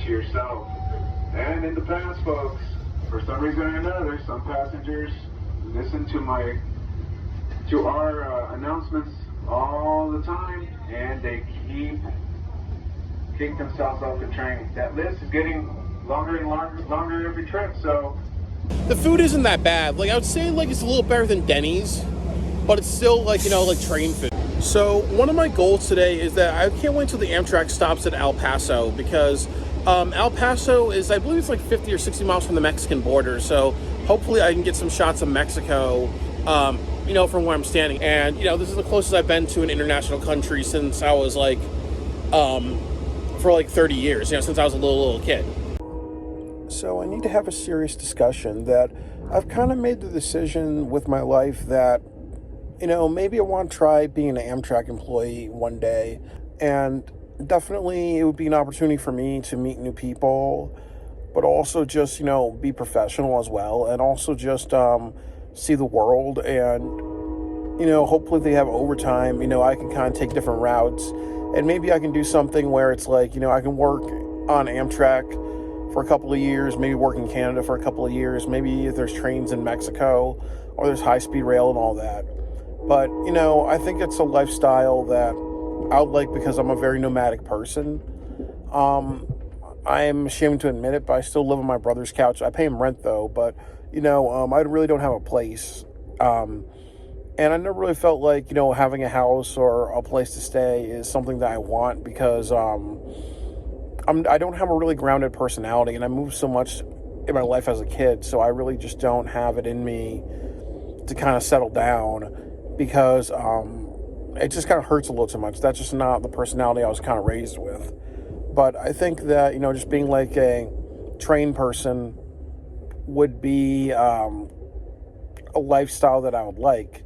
yourself. And in the past, folks, for some reason or another, some passengers listen to our announcements all the time, and they keep themselves off the train. That list is getting longer and longer every trip. So the food isn't that bad. Like, I would say, like, it's a little better than Denny's, but it's still, like, you know, like train food. So one of my goals today is that I can't wait till the AMTRAK stops at El Paso, because El Paso is, I believe it's like 50 or 60 miles from the Mexican border. So hopefully I can get some shots of Mexico, you know, from where I'm standing. And, you know, this is the closest I've been to an international country since I was like, for like 30 years, you know, since I was a little kid. So I need to have a serious discussion that I've kind of made the decision with my life that, you know, maybe I want to try being an AMTRAK employee one day. And definitely it would be an opportunity for me to meet new people, but also just, you know, be professional as well. And also just see the world. And, you know, hopefully if they have overtime, you know, I can kind of take different routes. And maybe I can do something where it's like, you know, I can work on AMTRAK for a couple of years, maybe work in Canada for a couple of years, maybe if there's trains in Mexico or there's high-speed rail and all that. But, you know, I think it's a lifestyle that I would like because I'm a very nomadic person. I'm ashamed to admit it, but I still live on my brother's couch. I pay him rent, though, but, you know, I really don't have a place. And I never really felt like, you know, having a house or a place to stay is something that I want because I don't have a really grounded personality, and I moved so much in my life as a kid, so I really just don't have it in me to kind of settle down because it just kind of hurts a little too much. That's just not the personality I was kind of raised with. But I think that, you know, just being like a trained person would be a lifestyle that I would like.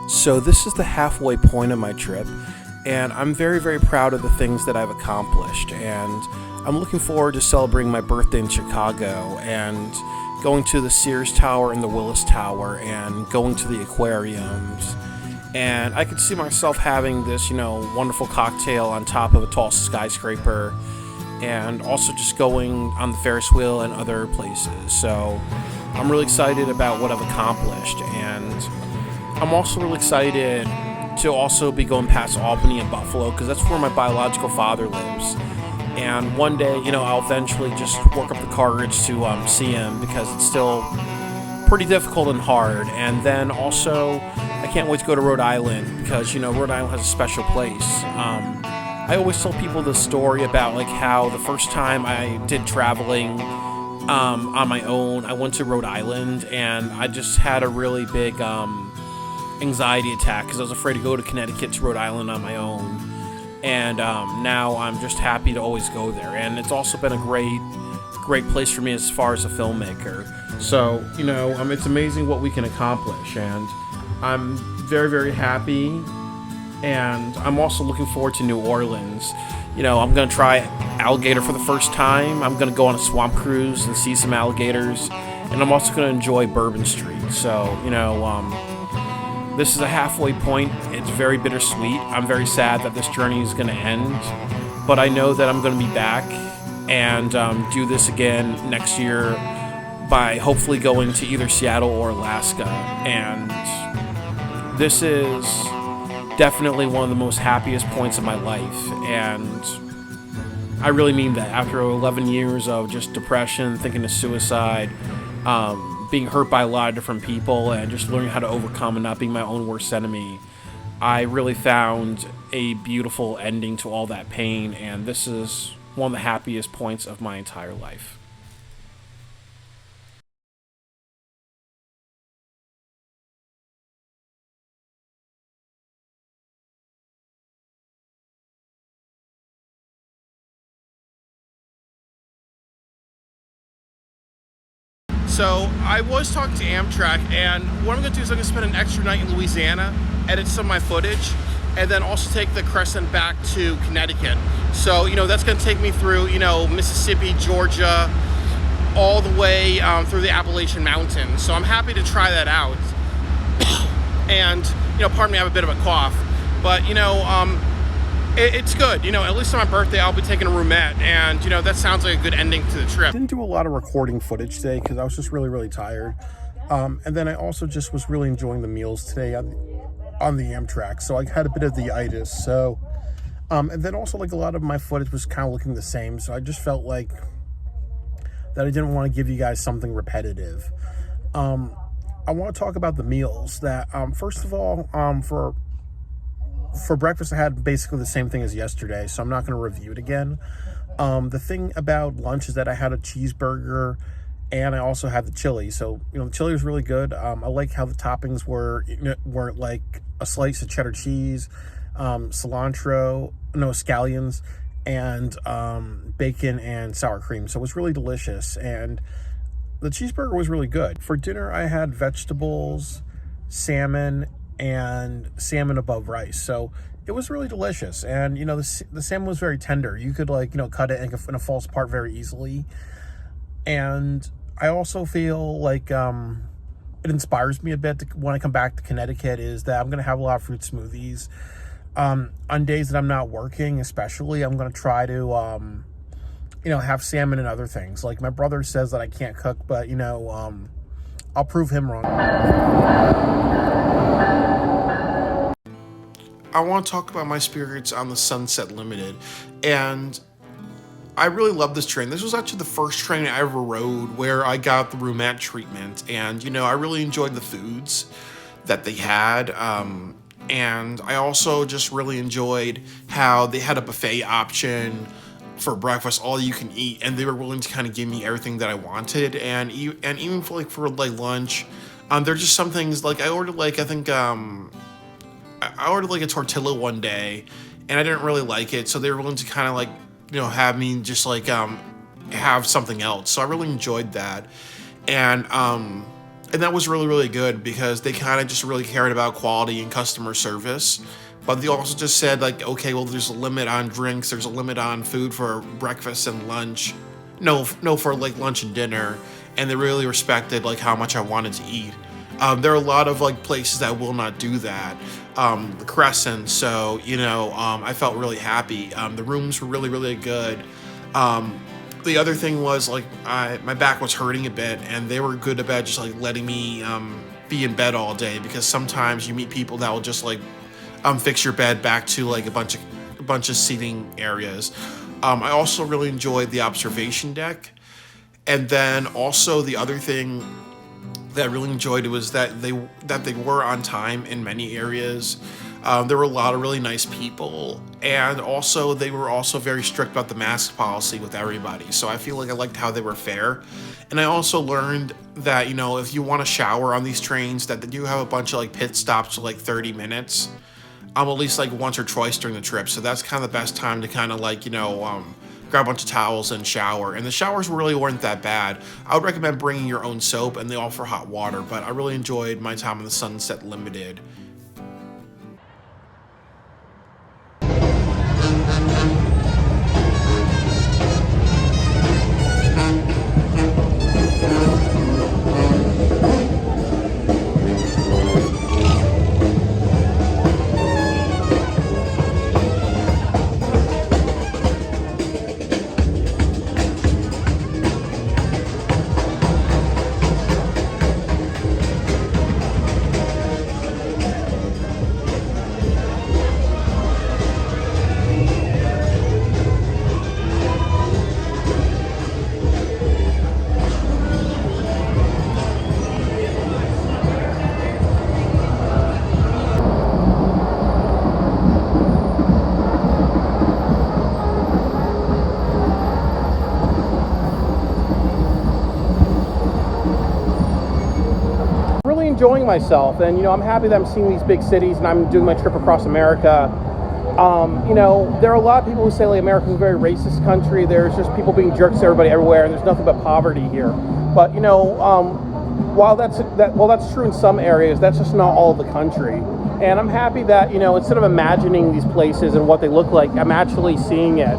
So this is the halfway point of my trip, and I'm very, very proud of the things that I've accomplished, and I'm looking forward to celebrating my birthday in Chicago and going to the Sears Tower and the Willis Tower and going to the aquariums. And I could see myself having this, you know, wonderful cocktail on top of a tall skyscraper and also just going on the Ferris wheel and other places. So I'm really excited about what I've accomplished, and I'm also really excited to also be going past Albany and Buffalo, because that's where my biological father lives. And one day, I'll eventually just work up the courage to see him, because it's still pretty difficult and hard. And then also, I can't wait to go to Rhode Island, because, Rhode Island has a special place. I always tell people this story about, like, how the first time I did traveling on my own, I went to Rhode Island, and I just had a really big anxiety attack, because I was afraid to go to Connecticut to Rhode Island on my own. And now I'm just happy to always go there. And it's also been a great place for me as far as a filmmaker. So, it's amazing what we can accomplish. And I'm very, very happy. And I'm also looking forward to New Orleans. I'm going to try alligator for the first time. I'm going to go on a swamp cruise and see some alligators. And I'm also going to enjoy Bourbon Street. So, this is a halfway point. It's very bittersweet. I'm very sad that this journey is going to end, but I know that I'm going to be back and do this again next year by hopefully going to either Seattle or Alaska. And this is definitely one of the most happiest points of my life, and I really mean that. After 11 years of just depression, thinking of suicide, being hurt by a lot of different people, and just learning how to overcome and not being my own worst enemy, I really found a beautiful ending to all that pain, and this is one of the happiest points of my entire life. So I was talking to AMTRAK, and what I'm going to do is I'm going to spend an extra night in Louisiana, edit some of my footage, and then also take the Crescent back to Connecticut. So, that's going to take me through, Mississippi, Georgia, all the way through the Appalachian Mountains. So I'm happy to try that out. And, pardon me, I have a bit of a cough. But, it's good. At least on my birthday, I'll be taking a roomette, and, that sounds like a good ending to the trip. Didn't do a lot of recording footage today because I was just really, really tired. And then I also just was really enjoying the meals today on the AMTRAK. So I had a bit of the itis. So, and then also, like, a lot of my footage was kind of looking the same. So I just felt like that I didn't want to give you guys something repetitive. I want to talk about the meals that, first of all, for breakfast, I had basically the same thing as yesterday, so I'm not going to review it again. The thing about lunch is that I had a cheeseburger, and I also had the chili. So, the chili was really good. I like how the toppings were like a slice of cheddar cheese, scallions, and bacon and sour cream. So it was really delicious, and the cheeseburger was really good. For dinner, I had vegetables, salmon, and salmon above rice. So it was really delicious. And, the salmon was very tender. You could, cut it in a false part very easily. And I also feel like it inspires me a bit when I come back to Connecticut, is that I'm going to have a lot of fruit smoothies. On days that I'm not working, especially, I'm going to try to, have salmon and other things. Like, my brother says that I can't cook, but, I'll prove him wrong. I want to talk about my experience on the Sunset Limited, and I really love this train. This was actually the first train I ever rode where I got the roomette treatment, and I really enjoyed the foods that they had, and I also just really enjoyed how they had a buffet option for breakfast, all you can eat, and they were willing to kind of give me everything that I wanted, and even for lunch, there's just some things, like I ordered I ordered a tortilla one day, and I didn't really like it, so they were willing to kind of have me just have something else. So I really enjoyed that, and that was really, really good, because they kind of just really cared about quality and customer service. But they also just said, okay, well, there's a limit on drinks, there's a limit on food for breakfast and lunch, no for lunch and dinner, and they really respected how much I wanted to eat. There are a lot of places that will not do that. The Crescent, so I felt really happy. The rooms were really, really good. The other thing was like my back was hurting a bit, and they were good about just like letting me be in bed all day, because sometimes you meet people that will just like fix your bed back to like a bunch of seating areas. I also really enjoyed the observation deck, and then also the other thing that I really enjoyed was that they were on time in many areas. There were a lot of really nice people, and also they were also very strict about the mask policy with everybody. So I feel like I liked how they were fair. And I also learned that, you know, if you want to shower on these trains, that they do have a bunch of like pit stops for like 30 minutes, at least like once or twice during the trip. So that's kind of the best time to kind of like, you know, grab a bunch of towels and shower. And the showers really weren't that bad. I would recommend bringing your own soap, and they offer hot water, but I really enjoyed my time on the Sunset Limited. Enjoying myself, and you know, I'm happy that I'm seeing these big cities and I'm doing my trip across America. You know, there are a lot of people who say like America's a very racist country. There's just people being jerks to everybody everywhere, and there's nothing but poverty here. But you know, while that's true in some areas, that's just not all of the country. And I'm happy that, you know, instead of imagining these places and what they look like, I'm actually seeing it.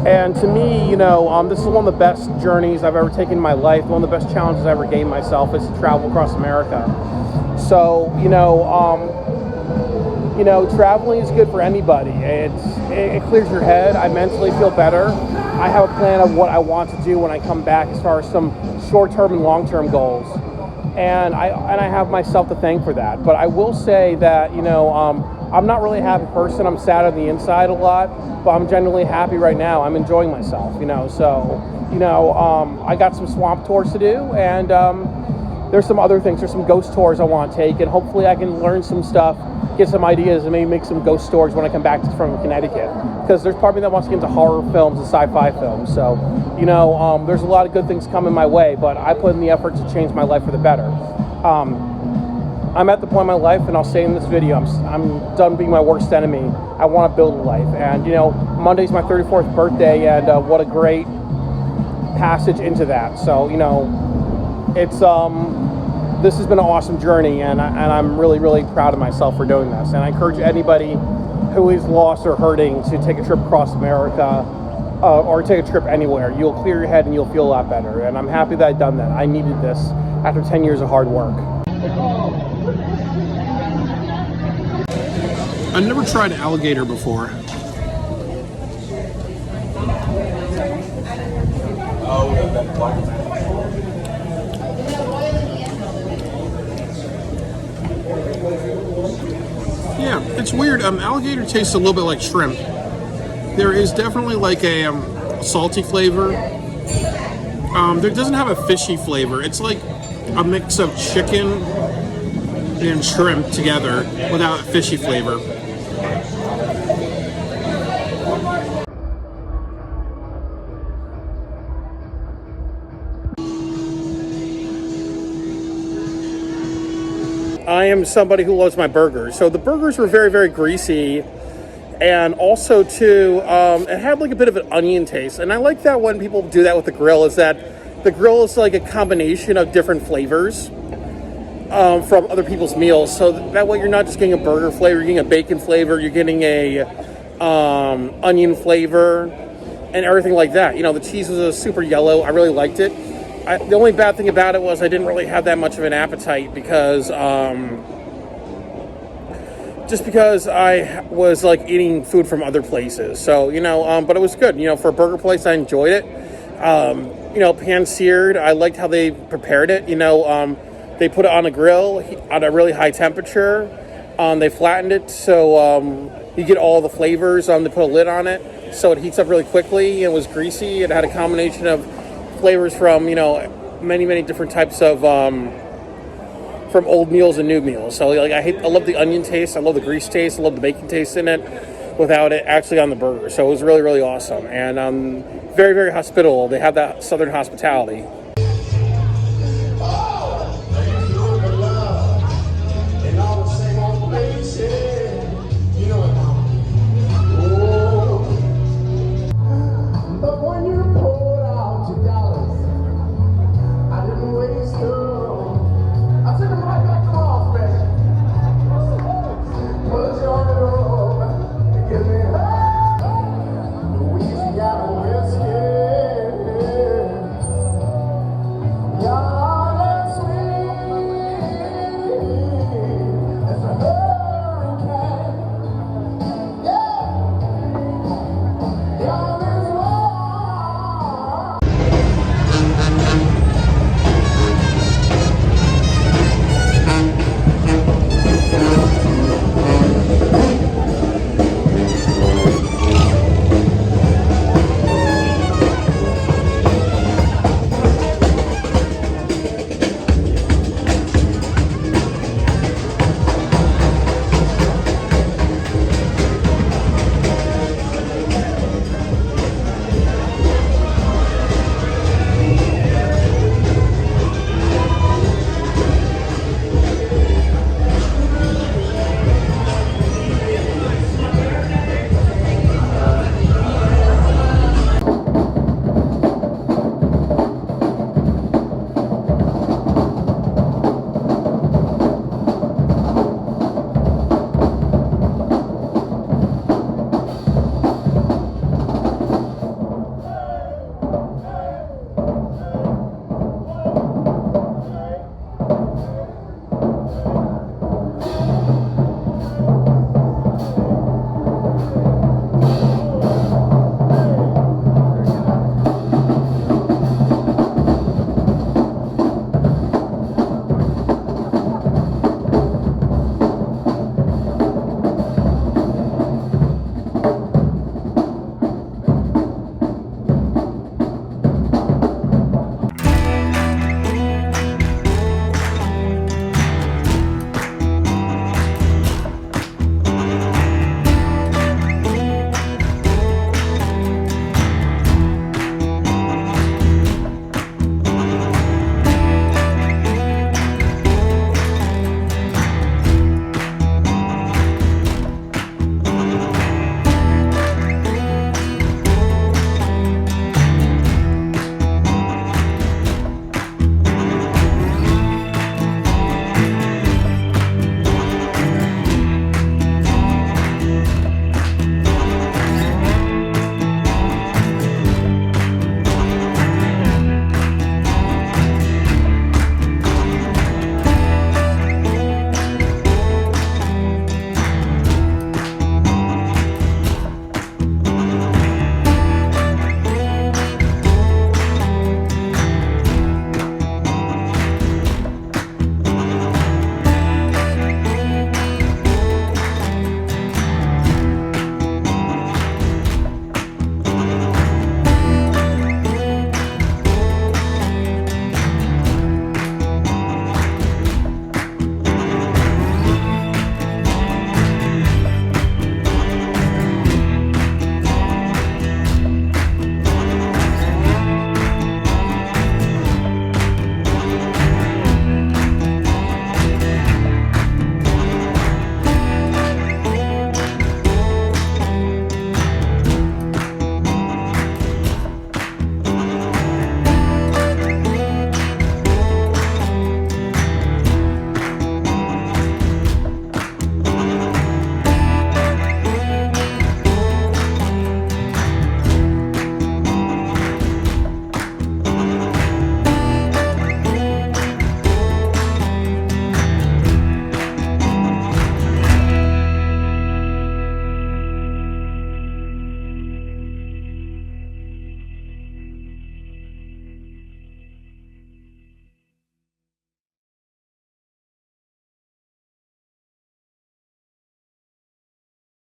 And to me, you know, this is one of the best journeys I've ever taken in my life. One of the best challenges I ever gave myself is to travel across America. So, you know, traveling is good for anybody. It clears your head. I mentally feel better. I have a plan of what I want to do when I come back, as far as some short-term and long-term goals. And I have myself to thank for that. But I will say that, you know, I'm not really a happy person. I'm sad on the inside a lot, but I'm genuinely happy right now. I'm enjoying myself, you know. So, you know, I got some swamp tours to do, and there's some other things. There's some ghost tours I want to take, and hopefully I can learn some stuff, get some ideas, and maybe make some ghost stories when I come back from Connecticut. Because there's part of me that wants to get into horror films and sci-fi films. So, you know, there's a lot of good things coming my way, but I put in the effort to change my life for the better. I'm at the point in my life, and I'll say in this video, I'm done being my worst enemy. I want to build a life. And, you know, Monday's my 34th birthday, and what a great passage into that. So, you know, it's this has been an awesome journey, and I'm really, really proud of myself for doing this. And I encourage anybody who is lost or hurting to take a trip across America, or take a trip anywhere. You'll clear your head and you'll feel a lot better. And I'm happy that I've done that. I needed this after 10 years of hard work. I've never tried alligator before. Yeah, it's weird. Alligator tastes a little bit like shrimp. There is definitely like a salty flavor. There doesn't have a fishy flavor. It's like a mix of chicken and shrimp together without a fishy flavor. I am somebody who loves my burgers. So the burgers were very, very greasy. And also, too, it had like a bit of an onion taste. And I like that when people do that with the grill, is that the grill is like a combination of different flavors from other people's meals. So that way you're not just getting a burger flavor, you're getting a bacon flavor, you're getting a onion flavor and everything like that. You know, the cheese was super yellow. I really liked it. The only bad thing about it was I didn't really have that much of an appetite because just because I was like eating food from other places. So, but it was good. For a burger place, I enjoyed it. Pan seared. I liked how they prepared it. They put it on a grill at a really high temperature. They flattened it so you get all the flavors. They put a lid on it so it heats up really quickly. It was greasy. It had a combination of flavors from, many, many different types of from old meals and new meals. So I love the onion taste, I love the grease taste, I love the bacon taste in it without it actually on the burger. So it was really, really awesome. And very, very hospitable. They have that Southern hospitality.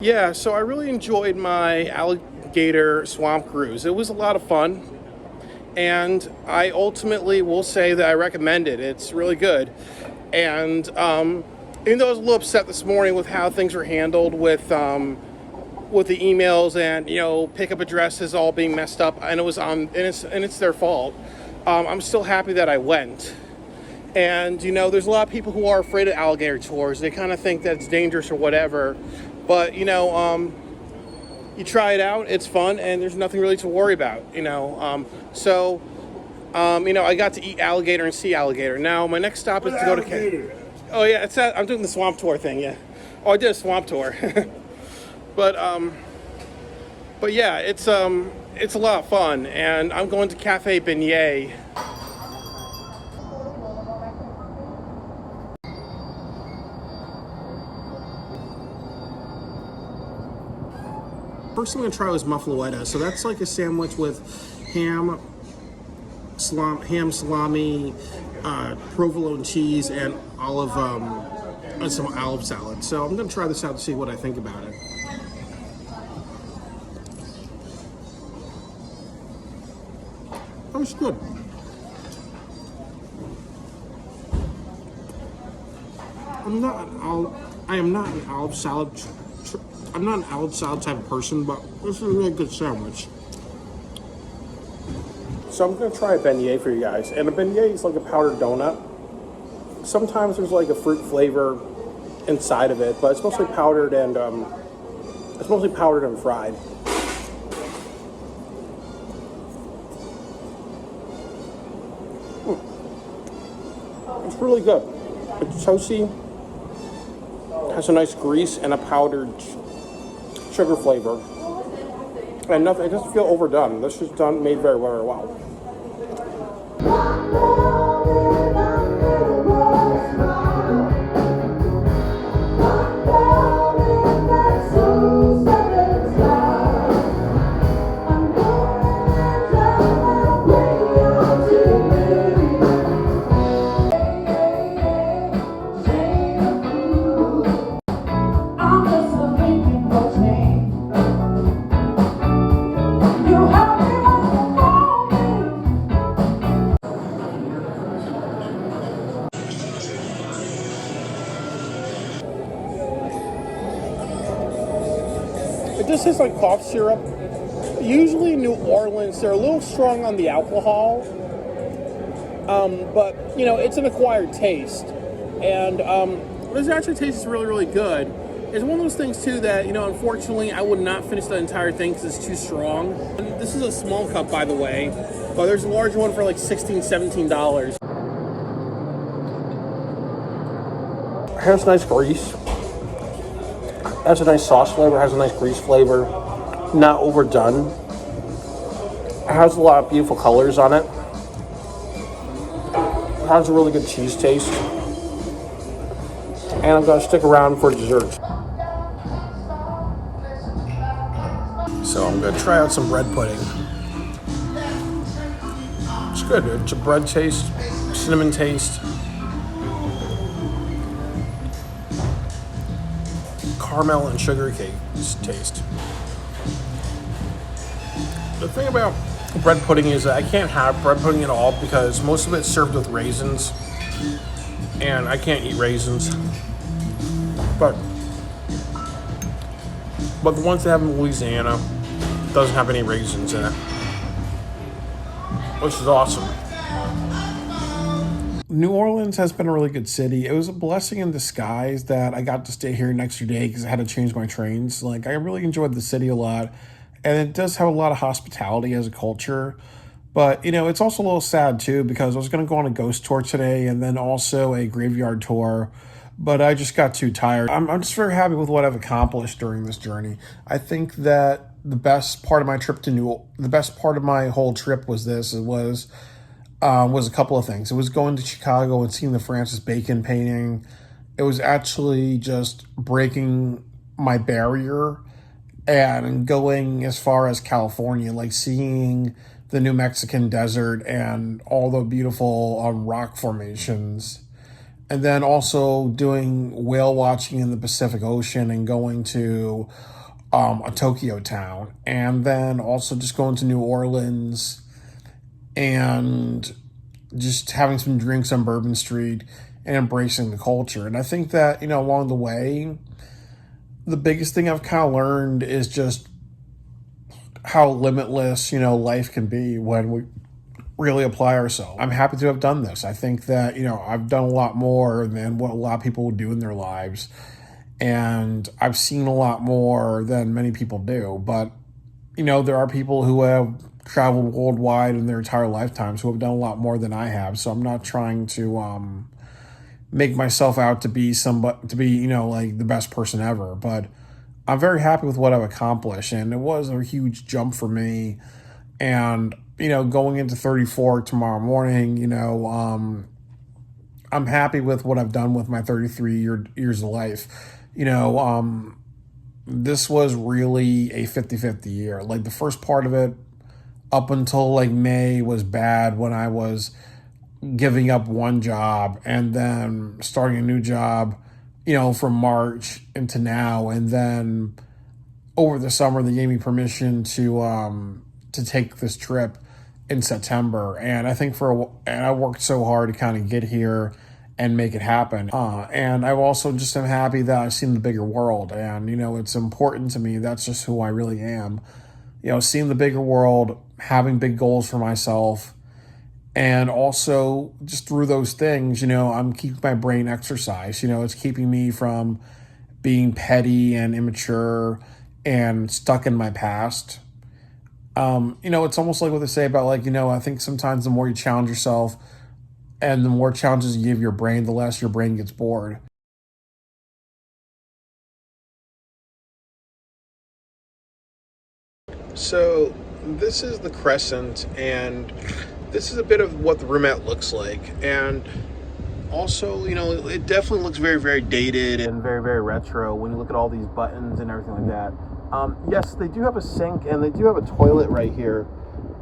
Yeah, so I really enjoyed my alligator swamp cruise. It was a lot of fun, and I ultimately will say that I recommend it. It's really good. And even though I was a little upset this morning with how things were handled with the emails and pickup addresses all being messed up, and it's their fault. I'm still happy that I went. And there's a lot of people who are afraid of alligator tours. They kind of think that it's dangerous or whatever. But you try it out, it's fun, and there's nothing really to worry about. I got to eat alligator and see alligator. Now my next stop is to go to. Oh yeah, I'm doing the swamp tour thing. Yeah. Oh, I did a swamp tour. But yeah, it's a lot of fun, and I'm going to Cafe Beignet. First thing I'm gonna try was muffaletta. So that's like a sandwich with ham, salami, provolone cheese, and some olive salad. So I'm gonna try this out to see what I think about it. Oh, it's good. I am not an olive salad. I'm not an olive salad type of person, but this is a really good sandwich. So I'm gonna try a beignet for you guys, and a beignet is like a powdered donut. Sometimes there's like a fruit flavor inside of it, but it's mostly powdered and fried. It's really good. It's toasty, has a nice grease and a powdered sugar flavor, and nothing. It doesn't feel overdone. This is made very, very well. It just tastes like cough syrup. Usually in New Orleans, they're a little strong on the alcohol, but it's an acquired taste, and this actually tastes really, really good. It's one of those things too that unfortunately, I would not finish the entire thing because it's too strong. And this is a small cup, by the way, but there's a large one for like $16, $17. Has nice grease. Has a nice sauce flavor. Has a nice grease flavor. Not overdone. It has a lot of beautiful colors on it. It has a really good cheese taste. And I'm gonna stick around for dessert. So I'm gonna try out some bread pudding. It's good. It's a bread taste, cinnamon taste, caramel and sugar cake taste. The thing about bread pudding is that I can't have bread pudding at all because most of it's served with raisins, and I can't eat raisins. But the ones they have in Louisiana doesn't have any raisins in it, which is awesome. New Orleans has been a really good city. It was a blessing in disguise that I got to stay here an extra day because I had to change my trains. Like, I really enjoyed the city a lot, and it does have a lot of hospitality as a culture. But, it's also a little sad, too, because I was going to go on a ghost tour today and then also a graveyard tour, but I just got too tired. I'm just very happy with what I've accomplished during this journey. I think that the best part of my whole trip was a couple of things. It was going to Chicago and seeing the Francis Bacon painting. It was actually just breaking my barrier and going as far as California, like seeing the New Mexican desert and all the beautiful rock formations. and then also doing whale watching in the Pacific Ocean and going to a Tokyo town, and then also just going to New Orleans and just having some drinks on Bourbon Street and embracing the culture. And I think that, along the way, the biggest thing I've kind of learned is just how limitless, life can be when we really apply ourselves. I'm happy to have done this. I think that, I've done a lot more than what a lot of people do in their lives. And I've seen a lot more than many people do. But, there are people who have traveled worldwide in their entire lifetimes who have done a lot more than I have. So I'm not trying to make myself out to be like the best person ever. But I'm very happy with what I've accomplished. And it was a huge jump for me. And, going into 34 tomorrow morning, I'm happy with what I've done with my 33 years of life. This was really a 50-50 year. Like the first part of it up until like May was bad when I was giving up one job and then starting a new job, from March into now. And then over the summer, they gave me permission to take this trip in September. And I think and I worked so hard to kind of get here and make it happen. And I also just am happy that I've seen the bigger world. And, it's important to me. That's just who I really am. Seeing the bigger world, having big goals for myself. And also just through those things, I'm keeping my brain exercised. It's keeping me from being petty and immature and stuck in my past. It's almost like what they say about I think sometimes the more you challenge yourself and the more challenges you give your brain, the less your brain gets bored. So this is the Crescent, and this is a bit of what the roomette looks like. And also, it definitely looks very, very dated and very, very retro when you look at all these buttons and everything like that. Yes, they do have a sink and they do have a toilet right here.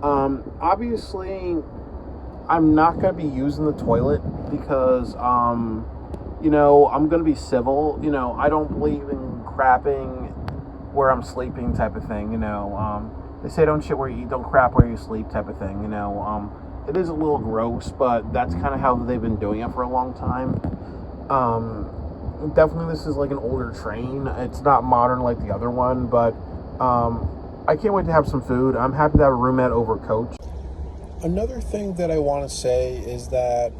Obviously, I'm not going to be using the toilet because, I'm going to be civil. I don't believe in crapping where I'm sleeping type of thing, They say don't shit where you eat, don't crap where you sleep type of thing, It is a little gross, but that's kind of how they've been doing it for a long time. Definitely this is like an older train. It's not modern like the other one, but I can't wait to have some food. I'm happy to have a roomette over coach. Another thing that I want to say is that,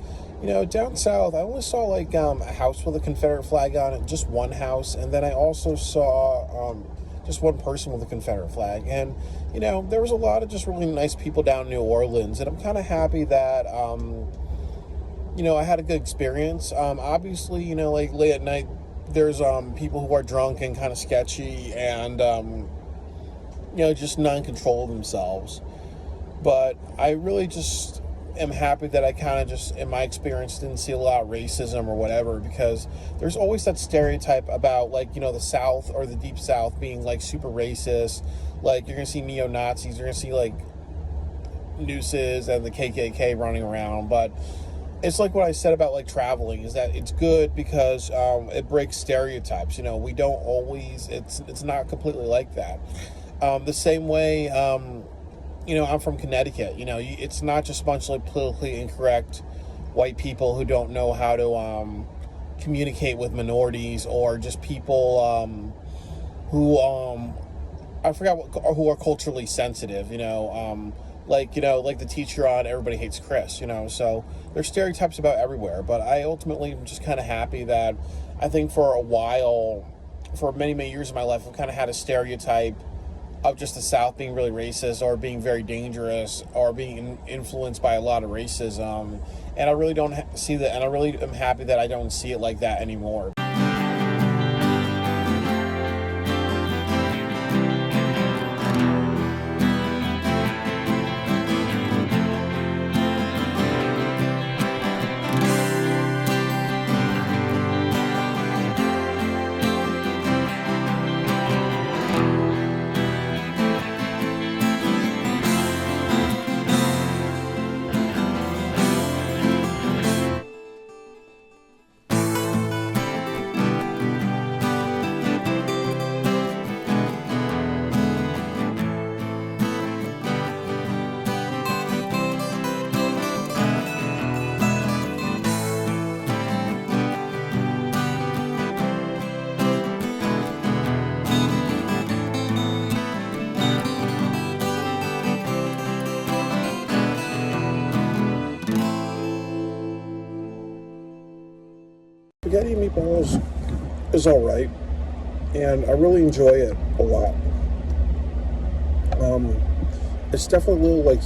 down south, I only saw a house with a Confederate flag on it, just one house, and then I also saw just one person with a Confederate flag. And, there was a lot of just really nice people down in New Orleans, and I'm kind of happy that, I had a good experience. Obviously, late at night, there's people who are drunk and kind of sketchy and, just not in control of themselves. But I really just am happy that I kind of just, in my experience, didn't see a lot of racism or whatever, because there's always that stereotype about, the South or the Deep South being, super racist. You're going to see neo-Nazis, you're going to see, nooses and the KKK running around. But it's like what I said about, traveling, is that it's good because it breaks stereotypes. We don't always, it's not completely like that. The same way, I'm from Connecticut. It's not just a bunch of politically incorrect white people who don't know how to communicate with minorities, or just people who I forgot who are culturally sensitive. Like the teacher on Everybody Hates Chris. So there's stereotypes about everywhere. But I ultimately am just kind of happy that I think for a while, for many, many years of my life, I've kind of had a stereotype of just the South being really racist or being very dangerous or being influenced by a lot of racism. And I really don't see that. And I really am happy that I don't see it like that anymore. spaghetti and meatballs is all right, and I really enjoy it a lot. It's definitely a little like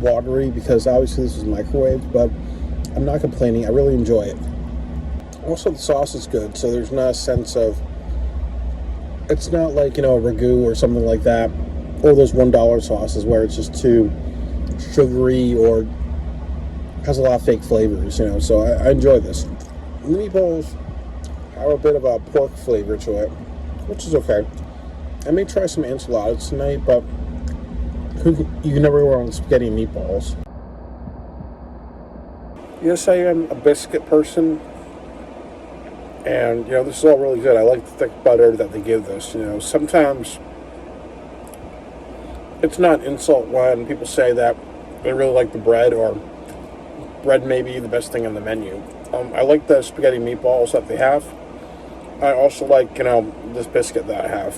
watery because obviously this is microwaved, but I'm not complaining. I really enjoy it. Also, the sauce is good, so there's not a sense of, it's not like, a ragu or something like that, or those $1 sauces where it's just too sugary or has a lot of fake flavors, so I enjoy this. The meatballs have a bit of a pork flavor to it, which is okay. I may try some enchiladas tonight, but you can never go wrong with spaghetti and meatballs. Yes, I am a biscuit person, and this is all really good. I like the thick butter that they give this. Sometimes it's not an insult when people say that they really like the bread, or bread may be the best thing on the menu. I like the spaghetti meatballs that they have. I also like, this biscuit that I have.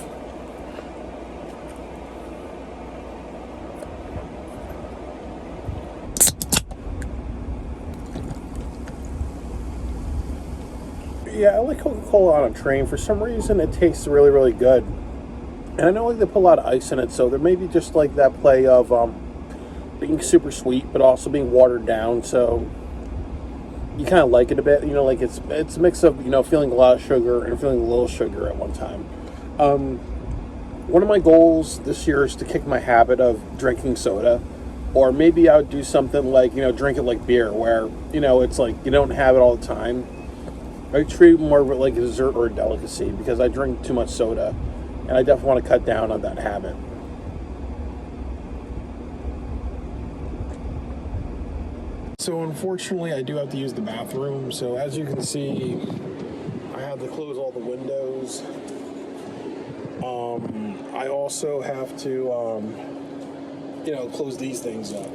Yeah, I like Coca-Cola on a train. For some reason, it tastes really, really good. And I know they put a lot of ice in it, so there may be just like that play of being super sweet, but also being watered down. So you kind of like it a bit. Like it's a mix of feeling a lot of sugar and feeling a little sugar at one time. One of my goals this year is to kick my habit of drinking soda, or maybe I would do something like drink it like beer, where it's like you don't have it all the time. I treat it more like a dessert or a delicacy because I drink too much soda, and I definitely want to cut down on that habit. So unfortunately, I do have to use the bathroom. So as you can see, I have to close all the windows. I also have to, close these things up.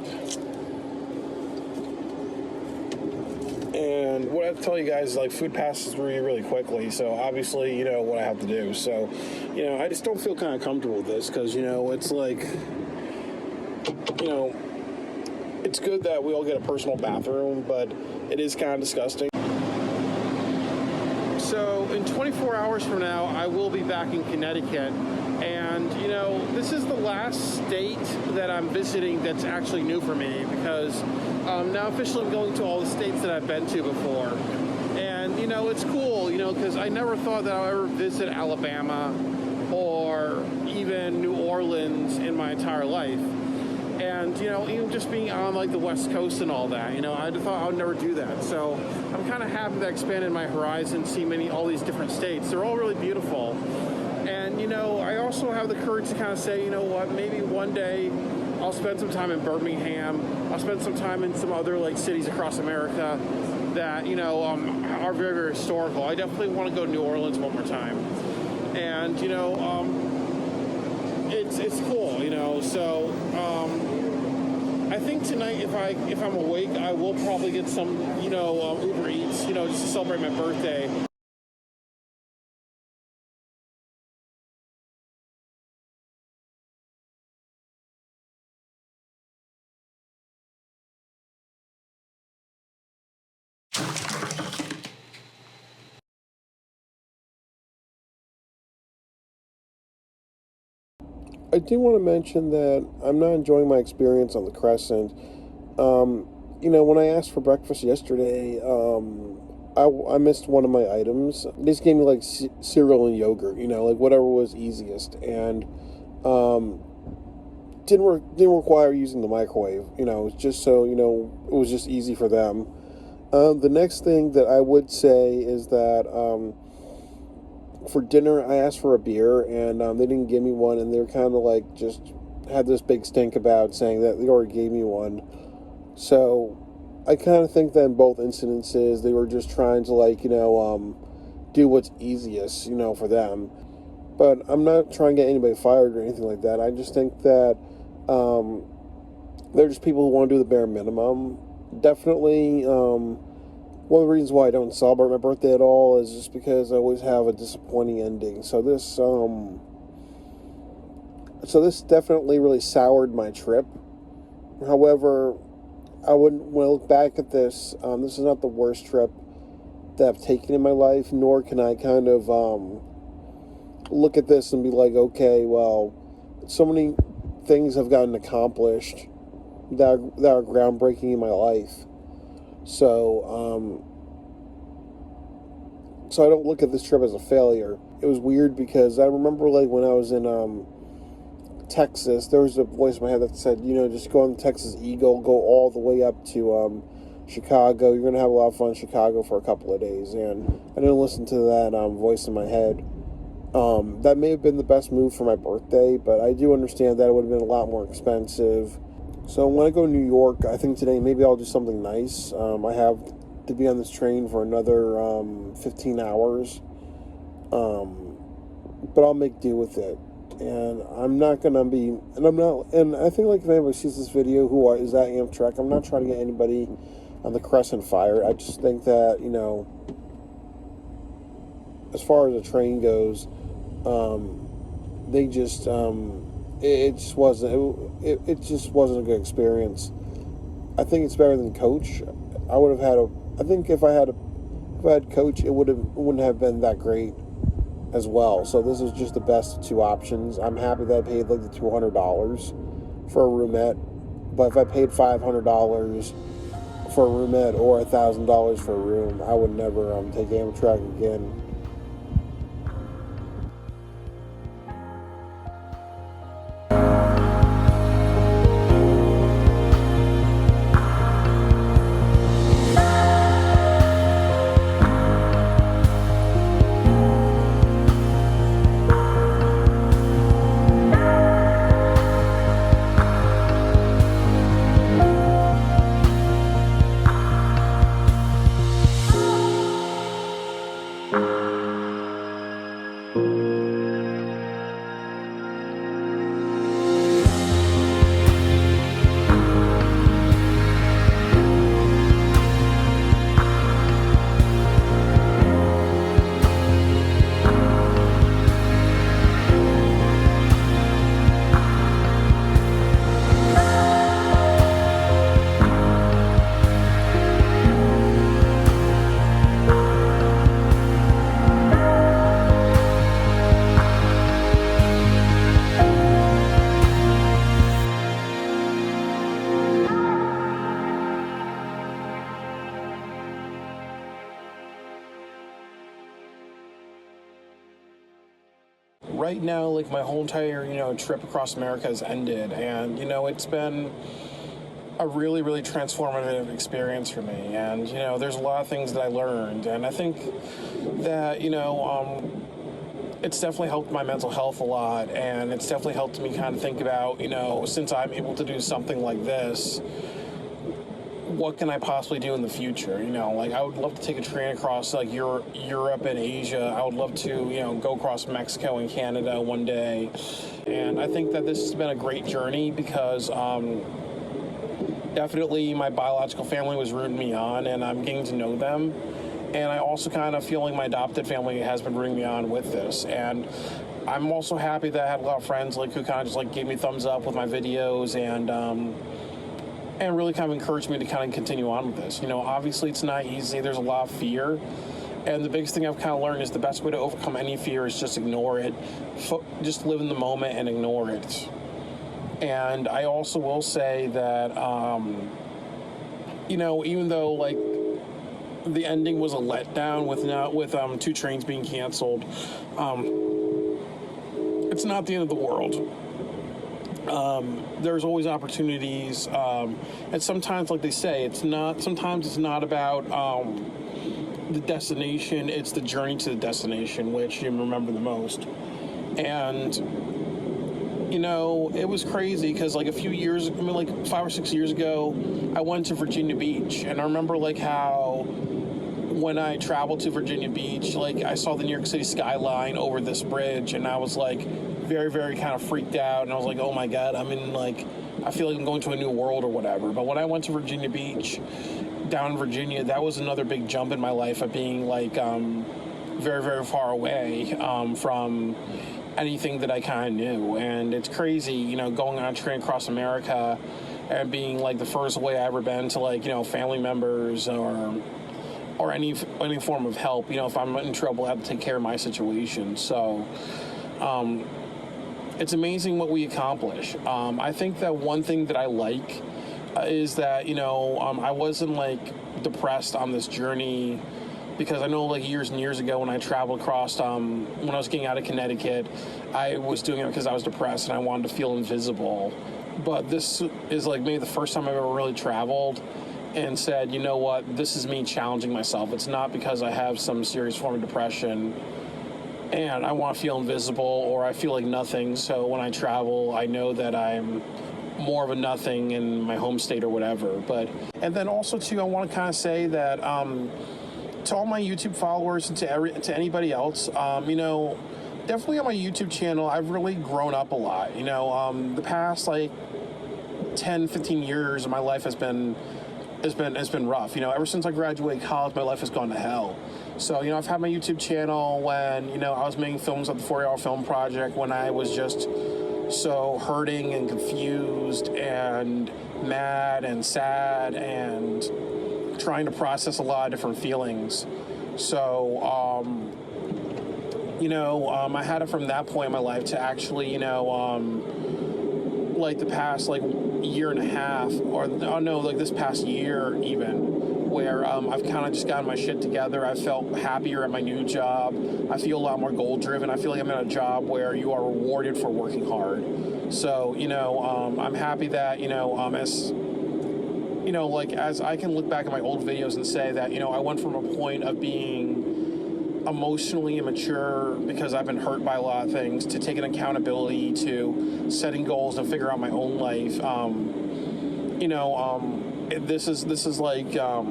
And what I have to tell you guys is, like, food passes really, really quickly. So obviously, what I have to do. So, I just don't feel kind of comfortable with this because, it's like, it's good that we all get a personal bathroom, but it is kind of disgusting. So in 24 hours from now, I will be back in Connecticut. And, this is the last state that I'm visiting that's actually new for me because now officially I'm going to all the states that I've been to before. And, it's cool, because I never thought that I'd ever visit Alabama or even New Orleans in my entire life. And, even just being on, like, the West Coast and all that, I thought I would never do that. So I'm kind of happy that I expanded my horizon, see all these different states. They're all really beautiful. And, I also have the courage to kind of say, what, maybe one day I'll spend some time in Birmingham. I'll spend some time in some other, like, cities across America that, are very, very historical. I definitely want to go to New Orleans one more time. And, it's cool, so I think tonight if I'm awake, I will probably get some, Uber Eats, just to celebrate my birthday. I do want to mention that I'm not enjoying my experience on the Crescent. When I asked for breakfast yesterday, I missed one of my items. They just gave me like cereal and yogurt, like whatever was easiest, and didn't require using the microwave. Just so it was just easy for them. The next thing that I would say is that for dinner, I asked for a beer, and they didn't give me one, and they were kind of like just had this big stink about saying that they already gave me one. So I kind of think that in both incidences, they were just trying to do what's easiest, for them. But I'm not trying to get anybody fired or anything like that. I just think that they're just people who want to do the bare minimum. Definitely, one of the reasons why I don't celebrate my birthday at all is just because I always have a disappointing ending. So this definitely really soured my trip. However, when I look back at this, this is not the worst trip that I've taken in my life, nor can I kind of look at this and be like, okay, well, so many things have gotten accomplished that are groundbreaking in my life. So I don't look at this trip as a failure. It was weird because I remember, like, when I was in Texas, there was a voice in my head that said, just go on the Texas Eagle, go all the way up to Chicago. You're going to have a lot of fun in Chicago for a couple of days. And I didn't listen to that voice in my head. That may have been the best move for my birthday, but I do understand that it would have been a lot more expensive. So when I go to New York, I think today maybe I'll do something nice. I have to be on this train for another 15 hours. But I'll make do with it. And I'm not going to be, and I think, like, if anybody sees this video who is at AMTRAK, I'm not trying to get anybody on the crescent fire. I just think that, as far as the train goes, they just, it just wasn't a good experience. I think it's better than Coach. I think if I had Coach, it wouldn't have been that great as well. So this is just the best of two options. I'm happy that I paid like the $200 for a roomette, but if I paid $500 for a roomette or $1,000 for a room, I would never take Amtrak again. Right now, like, my whole entire, trip across America has ended, and, it's been a really, really transformative experience for me, and, there's a lot of things that I learned, and I think that, it's definitely helped my mental health a lot, and it's definitely helped me kind of think about, since I'm able to do something like this, what can I possibly do in the future? I would love to take a train across, like, Europe and Asia. I would love to, go across Mexico and Canada one day. And I think that this has been a great journey because definitely my biological family was rooting me on, and I'm getting to know them. And I also kind of feel like my adopted family has been rooting me on with this. And I'm also happy that I had a lot of friends, like, who kind of just, like, gave me thumbs up with my videos and really kind of encouraged me to kind of continue on with this. Obviously it's not easy. There's a lot of fear. And the biggest thing I've kind of learned is the best way to overcome any fear is just ignore it. Just live in the moment and ignore it. And I also will say that, even though, like, the ending was a letdown with 2 trains being canceled, it's not the end of the world. There's always opportunities, and sometimes, like they say, sometimes it's not about the destination, it's the journey to the destination which you remember the most. And it was crazy because, like, 5 or 6 years ago, I went to Virginia Beach, and I remember, like, how when I traveled to Virginia Beach, like, I saw the New York City skyline over this bridge, and I was, like, very, very kind of freaked out, and I was like, oh my God, I feel like I'm going to a new world or whatever. But when I went to Virginia Beach, down in Virginia, that was another big jump in my life of being, like, very, very far away from anything that I kind of knew. And it's crazy, going on a train across America and being, like, the first way I ever been to, like, family members or or any form of help. You know, if I'm in trouble, I have to take care of my situation. So it's amazing what we accomplish. I think that one thing that I like is that, you know, I wasn't like depressed on this journey, because I know like years and years ago when I traveled across, when I was getting out of Connecticut, I was doing it because I was depressed and I wanted to feel invisible. But this is like maybe the first time I've ever really traveled and said, you know what, this is me challenging myself. It's not because I have some serious form of depression and I want to feel invisible or I feel like nothing. So when I travel, I know that I'm more of a nothing in my home state or whatever. And then also too, I want to kind of say that to all my YouTube followers and to anybody else, you know, definitely on my YouTube channel, I've really grown up a lot. You know, the past like 10, 15 years of my life has been rough. You know, ever since I graduated college, my life has gone to hell. So, you know, I've had my YouTube channel when, you know, I was making films at the 4 Hour Film Project, when I was just so hurting and confused and mad and sad and trying to process a lot of different feelings. So, you know, I had it from that point in my life to actually, you know, like the past like year and a half, or no, like this past year even, where I've kind of just gotten my shit together. I felt happier at my new job. I feel a lot more goal driven. I feel like I'm in a job where you are rewarded for working hard. So, you know, I'm happy that, you know, as you know, like as I can look back at my old videos and say that, you know, I went from a point of being emotionally immature because I've been hurt by a lot of things, to taking accountability, to setting goals and figure out my own life. You know, this is like a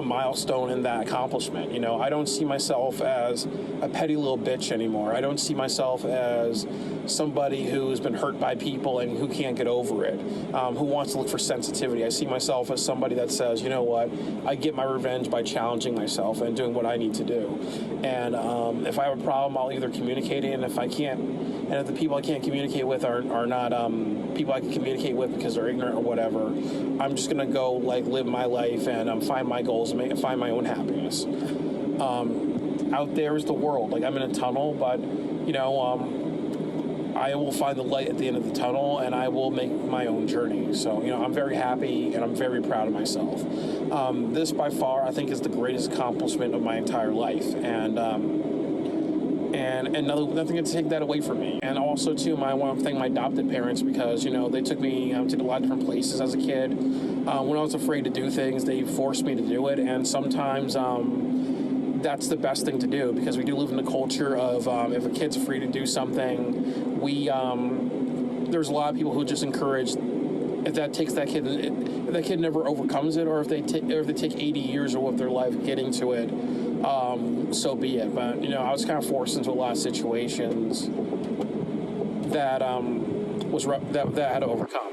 milestone in that accomplishment. You know, I don't see myself as a petty little bitch anymore. I don't see myself as somebody who's been hurt by people and who can't get over it, who wants to look for sensitivity. I see myself as somebody that says, you know what, I get my revenge by challenging myself and doing what I need to do. And if I have a problem, I'll either communicate it, and if I can't, and if the people I can't communicate with are not people I can communicate with because they're ignorant or whatever, I'm just gonna go like live my life and find my goals and find my own happiness. Out there is the world. Like, I'm in a tunnel, but you know, I will find the light at the end of the tunnel, and I will make my own journey. So, you know, I'm very happy and I'm very proud of myself. This by far, I think, is the greatest accomplishment of my entire life, and nothing can take that away from me. And also, too, I want to thank my adopted parents, because, you know, they took me to a lot of different places as a kid. When I was afraid to do things, they forced me to do it, and sometimes that's the best thing to do, because we do live in a culture of if a kid's free to do something, there's a lot of people who just encourage, if that takes that kid, if that kid never overcomes it, or if they take 80 years of their life getting to it, so be it. But, you know, I was kind of forced into a lot of situations that that I had to overcome.